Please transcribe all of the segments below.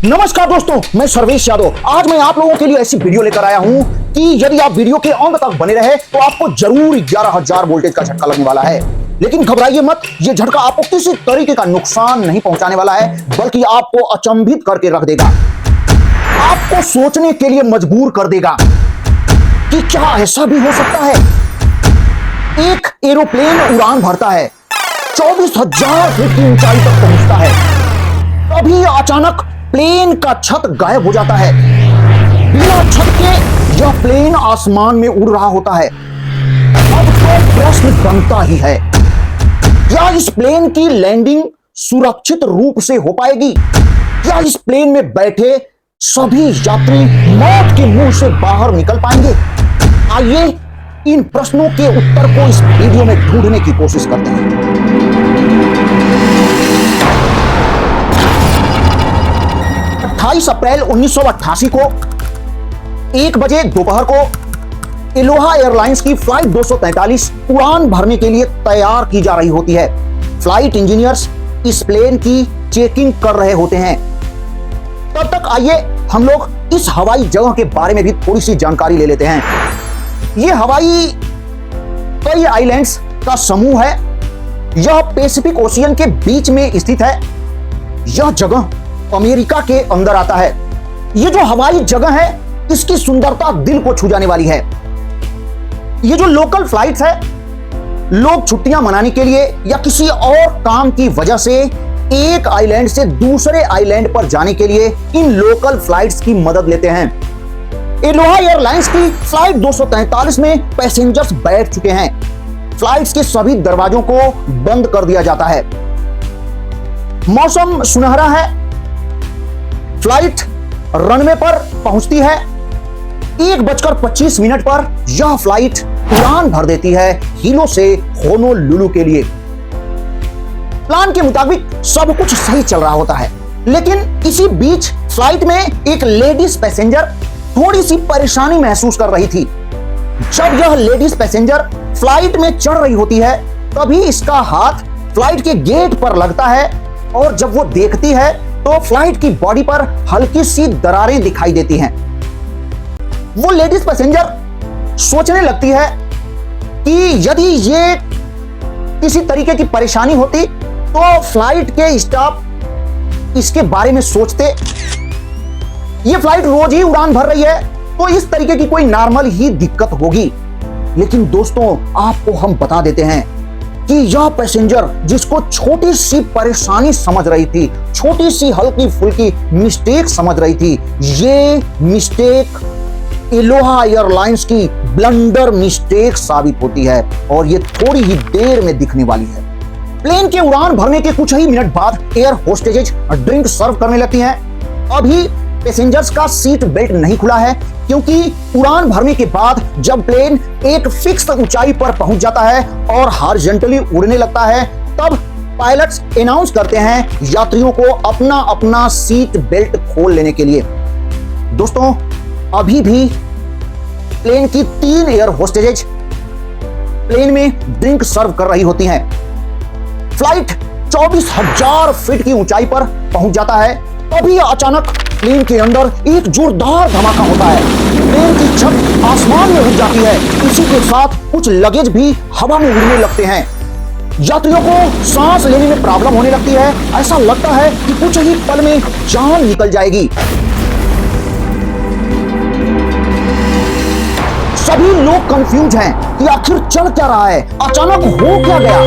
नमस्कार दोस्तों, मैं सर्वेश यादव। आज मैं आप लोगों के लिए ऐसी वीडियो लेकर आया हूं कि यदि आप वीडियो के अंत तक बने रहे तो आपको जरूर 11,000 वोल्टेज का झटका लगने वाला है। लेकिन घबराइए मत, ये झटका आपको किसी तरीके का नुकसान नहीं पहुंचाने वाला है, बल्कि आपको अचंभित करके रख देगा, आपको सोचने के लिए मजबूर कर देगा कि क्या ऐसा भी हो सकता है। एक एरोप्लेन उड़ान भरता है, 24,000 फीट की ऊंचाई तक पहुंचता है, तभी अचानक प्लेन का छत गायब हो जाता है। बिना छत के यह प्लेन आसमान में उड़ रहा होता है। अब तो प्रश्न बनता ही है, क्या इस प्लेन की लैंडिंग सुरक्षित रूप से हो पाएगी? क्या इस प्लेन में बैठे सभी यात्री मौत के मुंह से बाहर निकल पाएंगे? आइए इन प्रश्नों के उत्तर को इस वीडियो में ढूंढने की कोशिश करते हैं। 28 अप्रैल 1988 को 1 बजे दोपहर को एलोहा एयरलाइंस की फ्लाइट 243 उड़ान भरने के लिए तैयार की जा रही होती है। फ्लाइट इंजीनियर्स इस प्लेन की चेकिंग कर रहे होते हैं। तब तक आइए हम लोग इस हवाई जगह के बारे में भी थोड़ी सी जानकारी ले लेते हैं। यह हवाई कई आइलैंड्स का समूह है। यह पैसिफिक ओशियन के बीच में स्थित है। यह जगह अमेरिका के अंदर आता है। यह जो हवाई जगह है, इसकी सुंदरता दिल को छू जाने वाली है। ये जो लोकल फ्लाइट्स है, लोग छुट्टियां मनाने के लिए या किसी और काम की वजह से एक आइलैंड से दूसरे आइलैंड पर जाने के लिए इन लोकल फ्लाइट्स की मदद लेते हैं। एलोहा एयरलाइंस की फ्लाइट 243 में पैसेंजर्स बैठ चुके हैं। फ्लाइट्स के सभी दरवाजों को बंद कर दिया जाता है। मौसम सुनहरा है। फ्लाइट रनवे पर पहुंचती है। 1:25 पर यह फ्लाइट उड़ान भर देती है हीलो से होनोलुलु के लिए। प्लान के मुताबिक सब कुछ सही चल रहा होता है, लेकिन इसी बीच फ्लाइट में एक लेडीज पैसेंजर थोड़ी सी परेशानी महसूस कर रही थी। जब यह लेडीज पैसेंजर फ्लाइट में चढ़ रही होती है, तभी इसका हाथ फ्लाइट के गेट पर लगता है और जब वो देखती है तो फ्लाइट की बॉडी पर हल्की सी दरारें दिखाई देती हैं। वो लेडीज पैसेंजर सोचने लगती है कि यदि ये किसी तरीके की परेशानी होती तो फ्लाइट के स्टाफ इसके बारे में सोचते। ये फ्लाइट रोज ही उड़ान भर रही है, तो इस तरीके की कोई नॉर्मल ही दिक्कत होगी। लेकिन दोस्तों, आपको हम बता देते हैं कि यह पैसेंजर जिसको छोटी सी परेशानी समझ रही थी, छोटी सी हल्की फुल्की मिस्टेक समझ रही थी, ये मिस्टेक एलोहा एयरलाइंस की ब्लंडर मिस्टेक साबित होती है और ये थोड़ी ही देर में दिखने वाली है। प्लेन के उड़ान भरने के कुछ ही मिनट बाद एयर होस्टेजेज ड्रिंक सर्व करने लगती हैं। अभी पैसेंजर्स का सीट बेल्ट नहीं खुला है, क्योंकि उड़ान भरने के बाद जब प्लेन एक फिक्स ऊंचाई पर पहुंच जाता है और हॉरिजॉन्टली उड़ने लगता है, तब पायलट्स अनाउंस करते हैं यात्रियों को अपना अपना सीट बेल्ट खोल लेने के लिए। दोस्तों, अभी भी प्लेन की 3 एयर होस्टेजेज प्लेन में ड्रिंक सर्व कर रही होती हैं। फ्लाइट 24,000 फीट की ऊंचाई पर पहुंच जाता है, तभी अचानक प्लेन के अंदर एक जोरदार धमाका होता है। प्लेन की छत आसमान में उड़ जाती है। इसी के साथ कुछ लगेज भी हवा में उड़ने लगते हैं। यात्रियों को सांस लेने में प्रॉब्लम होने लगती है। ऐसा लगता है कि कुछ ही पल में जान निकल जाएगी। सभी लोग कंफ्यूज हैं कि आखिर चल क्या रहा है, अचानक हो क्या गया।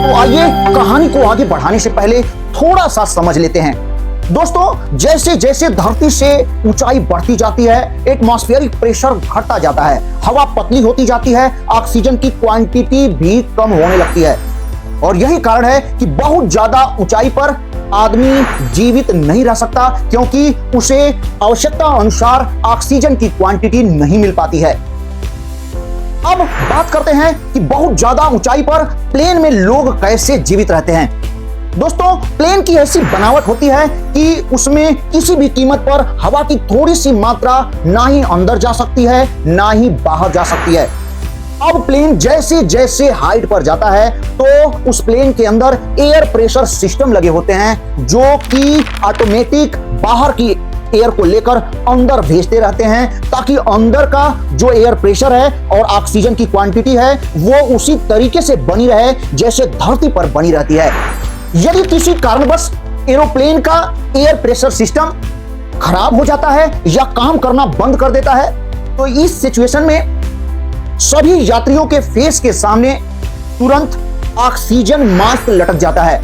तो आइए कहानी को आगे बढ़ाने से पहले थोड़ा सा समझ लेते हैं। दोस्तों, जैसे जैसे धरती से ऊंचाई बढ़ती जाती है, एटमॉस्फेरिक प्रेशर घटता जाता है, हवा पतली होती जाती है, ऑक्सीजन की क्वांटिटी भी कम होने लगती है। और यही कारण है कि बहुत ज्यादा ऊंचाई पर आदमी जीवित नहीं रह सकता, क्योंकि उसे आवश्यकता अनुसार ऑक्सीजन की क्वांटिटी नहीं मिल पाती है। अब बात करते हैं कि बहुत ज्यादा ऊंचाई पर प्लेन में लोग कैसे जीवित रहते हैं। दोस्तों, प्लेन की ऐसी बनावट होती है कि उसमें किसी भी कीमत पर हवा की थोड़ी सी मात्रा ना ही अंदर जा सकती है, ना ही बाहर जा सकती है। अब प्लेन जैसे जैसे हाइट पर जाता है तो उस प्लेन के अंदर एयर प्रेशर सिस्टम लगे होते हैं जो कि ऑटोमेटिक बाहर की एयर को लेकर अंदर भेजते रहते हैं ताकि अंदर का जो एयर प्रेशर है और ऑक्सीजन की क्वांटिटी है वो उसी तरीके से बनी रहे जैसे धरती पर बनी रहती है। यदि किसी कारणवश एरोप्लेन का एयर प्रेशर सिस्टम खराब हो जाता है या काम करना बंद कर देता है तो इस सिचुएशन में सभी यात्रियों के फेस के सामने तुरंत ऑक्सीजन मास्क लटक जाता है।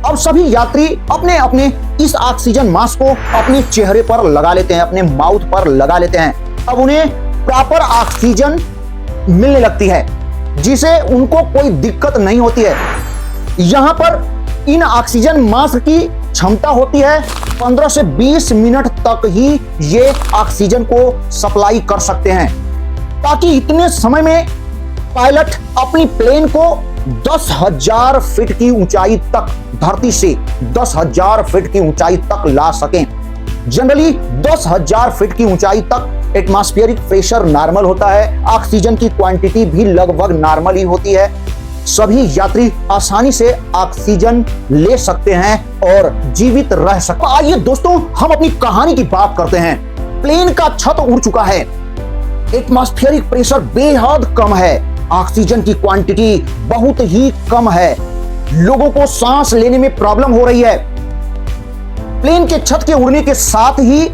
अब सभी यात्री अपने अपने इस ऑक्सीजन मास्क को अपने चेहरे पर लगा लेते हैं, अपने माउथ पर लगा लेते हैं। अब उन्हें प्रॉपर ऑक्सीजन मिलने लगती है जिसे उनको कोई दिक्कत नहीं होती है। यहां पर इन ऑक्सीजन मास्क की क्षमता होती है 15 से 20 मिनट तक ही ये ऑक्सीजन को सप्लाई कर सकते हैं ताकि इतने समय में पायलट अपनी प्लेन को 10,000 फीट की ऊंचाई तक, धरती से 10,000 फीट की ऊंचाई तक ला सकें। जनरली 10,000 फीट की ऊंचाई तक एटमॉस्फेरिक प्रेशर नॉर्मल होता है, ऑक्सीजन की क्वांटिटी भी लगभग नॉर्मल ही होती है। सभी यात्री आसानी से ऑक्सीजन ले सकते हैं और जीवित रह सकते हैं। आइए दोस्तों हम अपनी कहानी की बात करते हैं। प्लेन का छत उड़ चुका है, एटमॉस्फेरिक प्रेशर बेहद कम है, ऑक्सीजन की क्वांटिटी बहुत ही कम है, लोगों को सांस लेने में प्रॉब्लम हो रही है। प्लेन के छत के उड़ने के साथ ही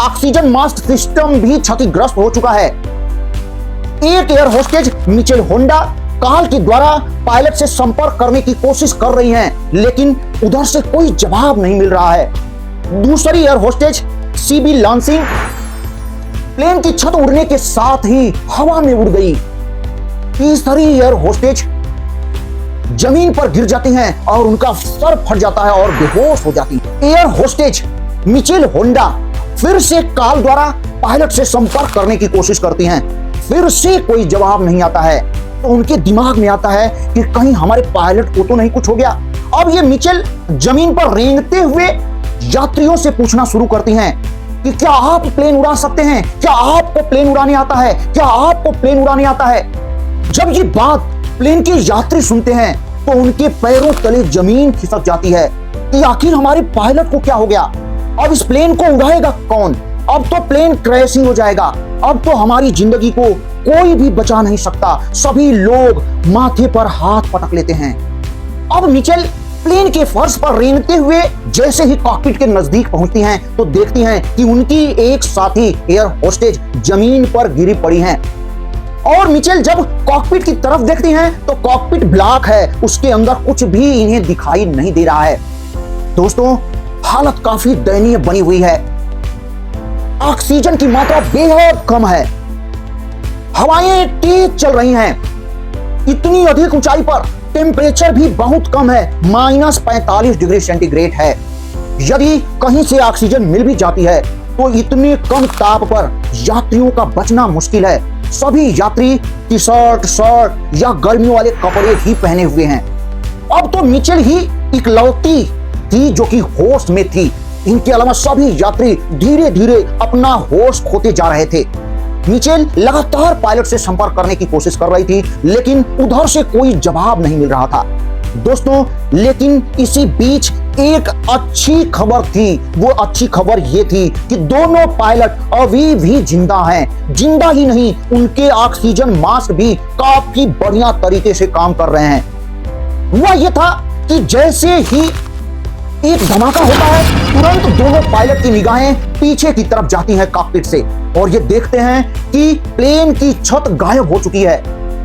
ऑक्सीजन मास्क सिस्टम भी क्षतिग्रस्त हो चुका है। एक air hostess Mitchell Honda call के द्वारा पायलट से संपर्क करने की कोशिश कर रही हैं, लेकिन उधर से कोई जवाब नहीं मिल रहा है। दूसरी एयर होस्टेज सीबी लॉन्सिंग प्लेन की छत उड़ने के साथ ही हवा में उड़ गई। तीसरी एयर होस्टेज जमीन पर गिर जाती हैं और उनका सर फट जाता है और बेहोश हो जाती है। एयर होस्टेज मिचेल होंडा फिर से कॉल द्वारा पायलट से संपर्क करने की कोशिश करती हैं, फिर से कोई जवाब नहीं आता है। तो उनके दिमाग में आता है कि कहीं हमारे पायलट को तो नहीं कुछ हो गया। अब ये मिचेल जमीन पर रेंगते हुए यात्रियों से पूछना शुरू करती हैं कि क्या आप प्लेन उड़ा सकते हैं, क्या आपको प्लेन उड़ाने आता है, क्या आपको प्लेन उड़ाने आता है। जब ये बात प्लेन के यात्री सुनते हैं तो उनके पैरों तले जमीन खिसक जाती है कि आखिर हमारे पायलट को क्या हो गया। अब इस प्लेन को उड़ाएगा कौन, अब तो प्लेन क्रैश ही हो जाएगा, अब तो हमारी जिंदगी को कोई भी बचा नहीं सकता। सभी लोग माथे पर हाथ पटक लेते हैं। अब मिचेल प्लेन के फर्श पर रेंगते हुए जैसे ही कॉकपिट के नजदीक पहुंचती हैं तो देखती हैं कि उनकी एक साथी एयर होस्टेज जमीन पर गिरी पड़ी हैं। और मिचेल जब कॉकपिट की तरफ देखती हैं तो कॉकपिट ब्लैक है, उसके अंदर कुछ भी इन्हें दिखाई नहीं दे रहा है। दोस्तों हालत काफी दयनीय बनी हुई है, ऑक्सीजन की मात्रा बेहद कम है, हवाएं तेज चल रही हैं, इतनी अधिक ऊंचाई पर टेम्परेचर भी बहुत कम है, -45 डिग्री सेंटीग्रेड है। यदि कहीं से ऑक्सीजन मिल भी जाती है तो इतने कम ताप पर यात्रियों का बचना मुश्किल है। सभी यात्री टी शर्ट, शर्ट या गर्मियों वाले कपड़े ही पहने हुए हैं। अब तो मिचेल ही इकलौती थी जो कि होश में थी, इनके अलावा सभी यात्री धीरे धीरे अपना होश खोते जा रहे थे। मिचेल लगातार पायलट से संपर्क करने की कोशिश कर रही थी लेकिन उधर से कोई जवाब नहीं मिल रहा था। दोस्तों लेकिन इसी बीच एक अच्छी खबर थी। वो अच्छी खबर ये थी कि दोनों पायलट अभी भी जिंदा हैं। जिंदा ही नहीं, उनके ऑक्सीजन मास्क भी काफी बढ़िया तरीके से काम कर रहे हैं। हुआ ये था कि जैसे ही एक धमाका होता है तुरंत दोनों पायलट की निगाहें पीछे की तरफ जाती हैं कॉकपिट से और ये देखते हैं कि प्लेन की छत गायब हो चुकी है।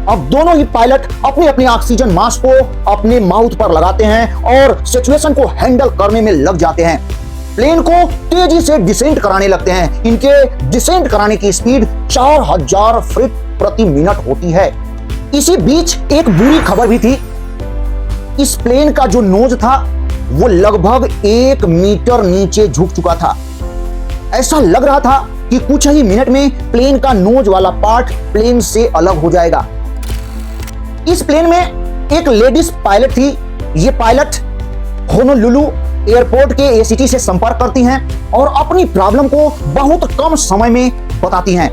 अब दोनों ही पायलट अपने अपने ऑक्सीजन मास्क को अपने माउथ पर लगाते हैं और सिचुएशन को हैंडल करने में लग जाते हैं। प्लेन को तेजी से डिसेंट कराने लगते हैं। इनके डिसेंट कराने की स्पीड 4000 फीट प्रति मिनट होती है। इसी बीच एक बुरी खबर भी थी। इस प्लेन का जो नोज था वो लगभग 1 मीटर नीचे झुक चुका था। ऐसा लग रहा था कि कुछ ही मिनट में प्लेन का नोज वाला पार्ट प्लेन से अलग हो जाएगा। इस प्लेन में एक लेडीज पायलट थी। ये पायलट होनोलुलु एयरपोर्ट के एसीटी से संपर्क करती हैं और अपनी प्रॉब्लम को बहुत कम समय में बताती हैं।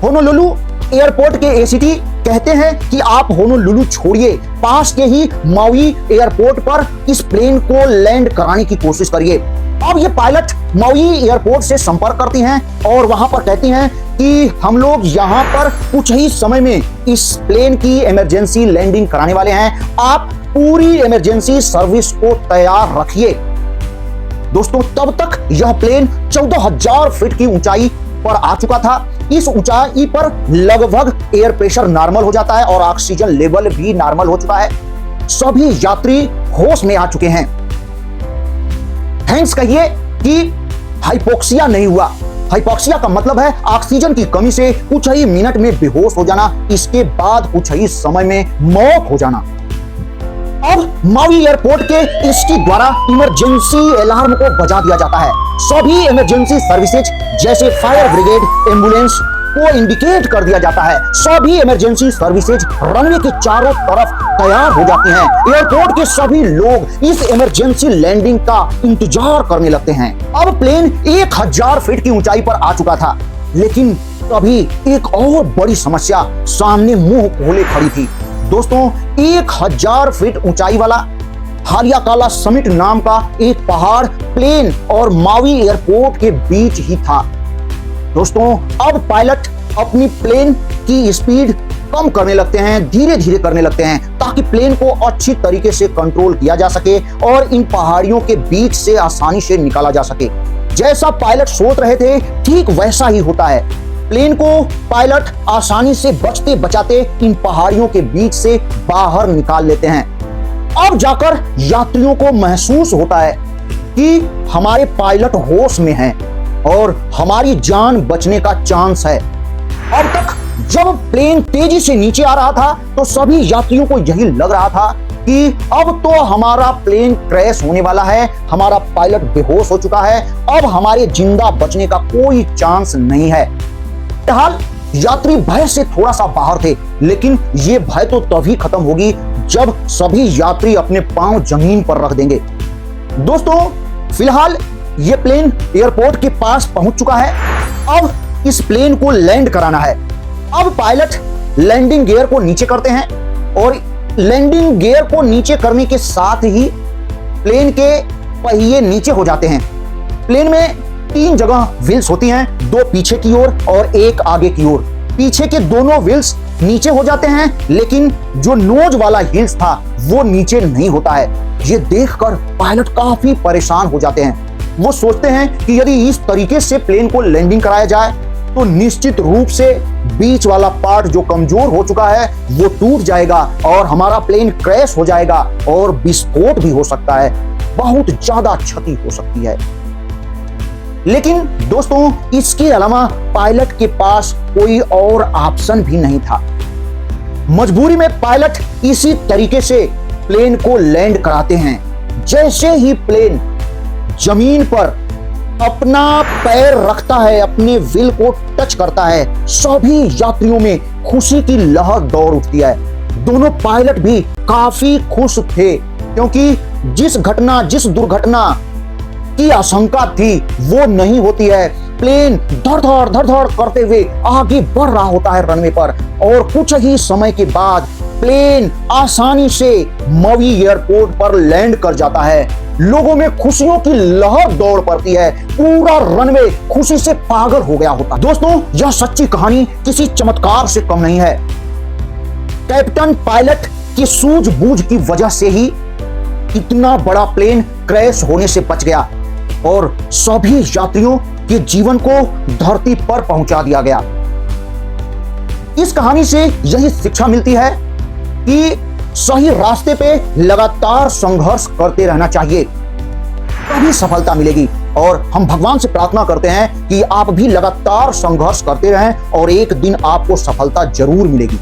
होनोलुलु एयरपोर्ट के एसीटी कहते हैं कि आप होनोलुलु छोड़िए, पास के ही माउई एयरपोर्ट पर इस प्लेन को लैंड कराने की कोशिश करिए। अब ये पायलट माउई एयरपोर्ट से संपर्क करती हैं और वहां पर कहती हैं कि हम लोग यहां पर कुछ ही समय में इस प्लेन की इमरजेंसी लैंडिंग कराने वाले हैं, आप पूरी इमरजेंसी सर्विस को तैयार रखिए। दोस्तों, तब तक यह प्लेन 14,000 फीट की ऊंचाई पर आ चुका था। इस ऊंचाई पर लगभग एयर प्रेशर नॉर्मल हो जाता है और ऑक्सीजन लेवल भी नॉर्मल हो चुका है। सभी यात्री होश में आ चुके हैं। थैंक्स कहिए कि हाइपोक्सिया नहीं हुआ। हाइपोक्सिया का मतलब है ऑक्सीजन की कमी से कुछ ही मिनट में बेहोश हो जाना, इसके बाद कुछ ही समय में मौत हो जाना। अब माउई एयरपोर्ट के इसकी द्वारा इमरजेंसी अलार्म को बजा दिया जाता है। सभी इमरजेंसी सर्विसेज जैसे फायर ब्रिगेड, एम्बुलेंस को इंडिकेट कर दिया जाता है। सभी इमरजेंसी सर्विसेज रनवे के चारों तरफ तैयार हो जाती हैं। एयरपोर्ट के सभी लोग इस इमरजेंसी लैंडिंग का इंतजार करने लगते हैं। अब प्लेन 1000 फीट की ऊंचाई पर आ चुका था, लेकिन तभी एक और बड़ी समस्या सामने मुंह खोले खड़ी थी। दोस्तों, 1000 फीट ऊंचाई वाला हालियाकाला समिट नाम का एक पहाड़ प्लेन और माउई एयरपोर्ट के बीच ही था। दोस्तों, अब पायलट अपनी प्लेन की स्पीड कम करने लगते हैं, धीरे धीरे करने लगते हैं, ताकि प्लेन को अच्छी तरीके से कंट्रोल किया जा सके और इन पहाड़ियों के बीच से आसानी से निकाला जा सके। जैसा पायलट सोच रहे थे, ठीक वैसा ही होता है। प्लेन को पायलट आसानी से बचते बचाते इन पहाड़ियों के बीच से बाहर निकाल लेते हैं। अब जाकर यात्रियों को महसूस होता है कि हमारे पायलट होश में हैं और हमारी जान बचने का चांस है। अब तक जब प्लेन तेजी से नीचे आ रहा था तो सभी यात्रियों को यही लग रहा था कि अब तो हमारा प्लेन क्रैश होने वाला है, हमारा पायलट बेहोश हो चुका है, अब हमारे जिंदा बचने का कोई चांस नहीं है। फिलहाल यात्री भय से थोड़ा सा बाहर थे, लेकिन ये भय तो तभी खत्म होगी जब सभी यात्री अपने पांव जमीन पर रख देंगे। दोस्तों, फिलहाल ये प्लेन एयरपोर्ट के पास पहुंच चुका है। अब इस प्लेन को लैंड कराना है। अब पायलट लैंडिंग गियर को नीचे करते हैं और लैंडिंग गियर को नीचे करने के साथ ही प्लेन के पहिए नीचे हो जाते हैं। प्लेन में 3 जगह व्हील्स होती हैं, 2 पीछे की ओर और 1 आगे की ओर। पीछे के दोनों व्हील्स नीचे हो जाते हैं, लेकिन जो नोज वाला व्हील्स था वो नीचे नहीं होता है। ये देखकर पायलट काफी परेशान हो जाते हैं। वो सोचते हैं कि यदि इस तरीके से प्लेन को लैंडिंग कराया जाए तो निश्चित रूप से बीच वाला पार्ट जो कमजोर हो चुका है वो टूट जाएगा और हमारा प्लेन क्रैश हो जाएगा और विस्फोट भी हो सकता है, बहुत ज्यादा क्षति हो सकती है। लेकिन दोस्तों, इसके अलावा पायलट के पास कोई और ऑप्शन भी नहीं था। मजबूरी में पायलट इसी तरीके से प्लेन को लैंड कराते हैं। जैसे ही प्लेन जमीन पर अपना पैर रखता है, अपने व्हील को टच करता है, सभी यात्रियों में खुशी की लहर दौड़ उठती है। दोनों पायलट भी काफी खुश थे, क्योंकि जिस दुर्घटना की आशंका थी वो नहीं होती है। प्लेन धड़-धड़ करते हुए आगे बढ़ रहा होता है रनवे पर और कुछ ही समय के बाद प्लेन आसानी से माउई एयरपोर्ट पर लैंड कर जाता है। लोगों में खुशियों की लहर दौड़ पड़ती है, पूरा रनवे खुशी से पागल हो गया होता है। दोस्तों, यह सच्ची कहानी किसी चमत्कार से कम नहीं है। कैप्टन पायलट की सूझबूझ की वजह से ही इतना बड़ा प्लेन क्रैश होने से बच गया और सभी यात्रियों के जीवन को धरती पर पहुंचा दिया गया। इस कहानी से यही शिक्षा मिलती है कि सही रास्ते पे लगातार संघर्ष करते रहना चाहिए, तभी सफलता मिलेगी। और हम भगवान से प्रार्थना करते हैं कि आप भी लगातार संघर्ष करते रहें और एक दिन आपको सफलता जरूर मिलेगी।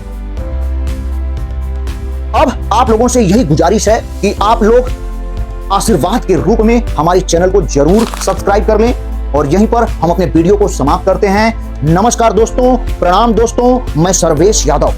अब आप लोगों से यही गुजारिश है कि आप लोग आशीर्वाद के रूप में हमारे चैनल को जरूर सब्सक्राइब कर लें और यहीं पर हम अपने वीडियो को समाप्त करते हैं। नमस्कार दोस्तों, प्रणाम दोस्तों, मैं सर्वेश यादव।